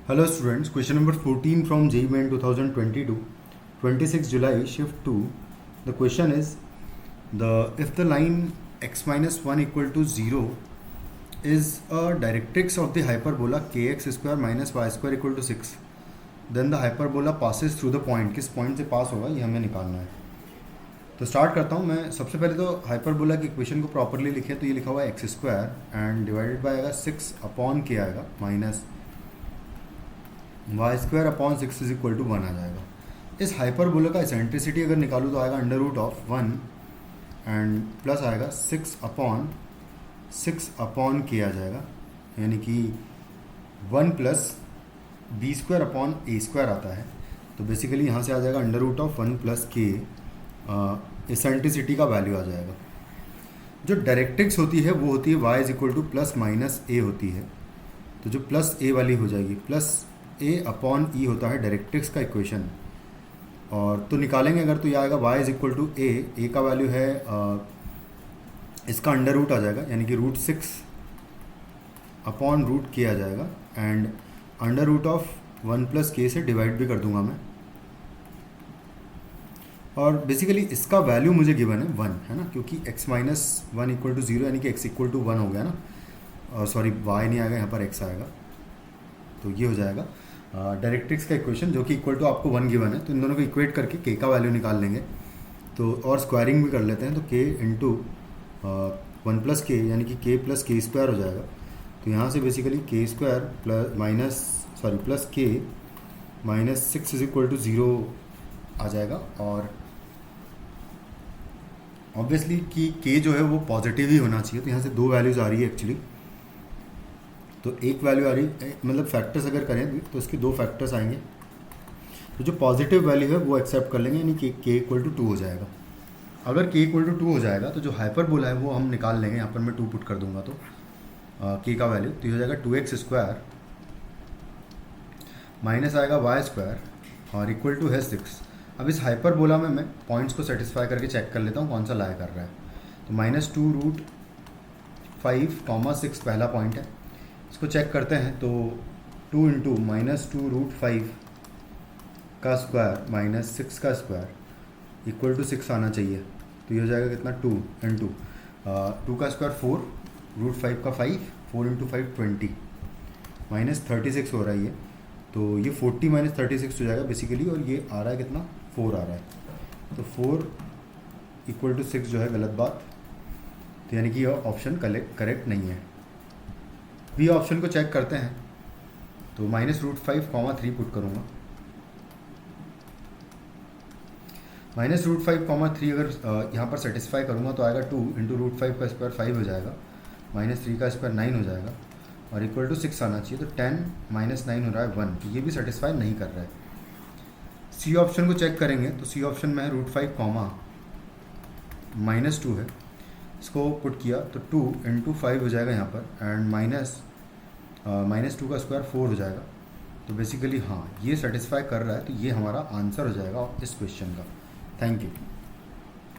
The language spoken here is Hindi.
Hello students, question number 14 from JEE Main 2022, 26 July, shift 2. The question is, if the line x minus 1 equal to 0 is a directrix of the hyperbola kx square minus y square equal to 6, then the hyperbola passes through the point. किस पॉइंट से पास होगा ये हमें निकालना है. तो स्टार्ट करता हूँ मैं. सबसे पहले तो हाइपरबोला की इक्वेशन को प्रॉपरली लिखे तो ये लिखा हुआ है x square and divided by आएगा 6 अपॉन के आएगा minus Y square upon 6 is equal to 1 आ जाएगा. इस हाइपरबोला का एसेंट्रिसिटी अगर निकालूँ तो आएगा under root of 1 and plus आएगा 6 अपॉन के आ जाएगा, यानी कि 1 plus B square upon A square आता है. तो बेसिकली यहाँ से आ जाएगा under root of 1 plus K, eccentricity का वैल्यू आ जाएगा. जो डायरेक्ट्रिक्स होती है वो होती है y is equal to plus minus a होती है. तो जो प्लस ए वाली हो जाएगी, प्लस ए अपॉन ई होता है डायरेक्ट्रिक्स का इक्वेशन. और तो निकालेंगे अगर तो ये आएगा y इज इक्वल टू ए का वैल्यू है इसका अंडर रूट आ जाएगा, यानी कि रूट 6 अपॉन रूट के आ जाएगा and under root of 1 plus K से डिवाइड भी कर दूंगा मैं. और बेसिकली इसका वैल्यू मुझे गिवन है 1 है ना, क्योंकि x माइनस 1 इक्वल टू 0 यानी कि x इक्वल टू 1 हो गया ना. सॉरी y नहीं आएगा, यहाँ पर x आएगा. तो ये हो जाएगा डायरेक्ट्रिक्स का इक्वेशन जो कि इक्वल टू आपको 1 गिवन है. तो इन दोनों को इक्वेट करके k का वैल्यू निकाल लेंगे. तो और स्क्वायरिंग भी कर लेते हैं. तो k इंटू 1 प्लस के यानी कि k प्लस के स्क्वायर हो जाएगा. तो यहाँ से बेसिकली के स्क्वायर प्लस के माइनस 6 इज इक्वल टू 0 आ जाएगा. और ऑब्वियसली कि k जो है वो पॉजिटिव ही होना चाहिए. तो यहाँ से 2 वैल्यूज़ आ रही है एक्चुअली. तो एक वैल्यू आ रही है, मतलब फैक्टर्स अगर करें तो इसके 2 फैक्टर्स आएंगे. तो जो पॉजिटिव वैल्यू है वो एक्सेप्ट कर लेंगे, यानी कि k इक्वल टू 2 हो जाएगा. अगर k इक्वल टू 2 हो जाएगा तो जो हाइपरबोला है वो हम निकाल लेंगे. यहाँ पर मैं 2 पुट कर दूंगा तो k का वैल्यू तो ये हो जाएगा 2x स्क्वायर माइनस आएगा y स्क्वायर और इक्वल टू है 6. अब इस हाइपरबोला में मैं पॉइंट्स को सेटिस्फाई करके चेक कर लेता हूँ कौन सा लाया कर रहा है. तो -2 रूट 5 6 पहला पॉइंट है. इसको चेक करते हैं. तो 2 इंटू -2 रूट 5 का स्क्वायर माइनस 6 का स्क्वायर इक्वल टू 6 आना चाहिए. तो ये हो जाएगा कितना 2 इंटू 2 का स्क्वायर 4 रूट 5 का 5 4 इंटू 5 20 माइनस 36 हो रहा है ये. तो ये 40 माइनस 36 हो जाएगा बेसिकली. और ये आ रहा है कितना 4 आ रहा है. तो 4 इक्वल टू 6 जो है गलत बात. तो यानी कि यह ऑप्शन करेक्ट नहीं है. बी ऑप्शन को चेक करते हैं. तो -√5, 3 पुट करूँगा. -√5, 3 अगर यहाँ पर सेटिस्फाई करूँगा तो आएगा 2 इंटू रूट 5 का स्क्वायर 5 हो जाएगा, -3 का स्क्वायर 9 हो जाएगा और इक्वल टू 6 आना चाहिए. तो 10 माइनस 9 हो रहा है 1. तो ये भी सेटिस्फाई नहीं कर रहा है. सी ऑप्शन को चेक करेंगे तो सी ऑप्शन में है √5, -2 है. इसको पुट किया तो 2 इंटू 5 हो जाएगा यहाँ पर एंड -2 का स्क्वायर 4 हो जाएगा. तो बेसिकली हाँ ये सेटिस्फाई कर रहा है. तो ये हमारा आंसर हो जाएगा इस क्वेश्चन का. Thank you.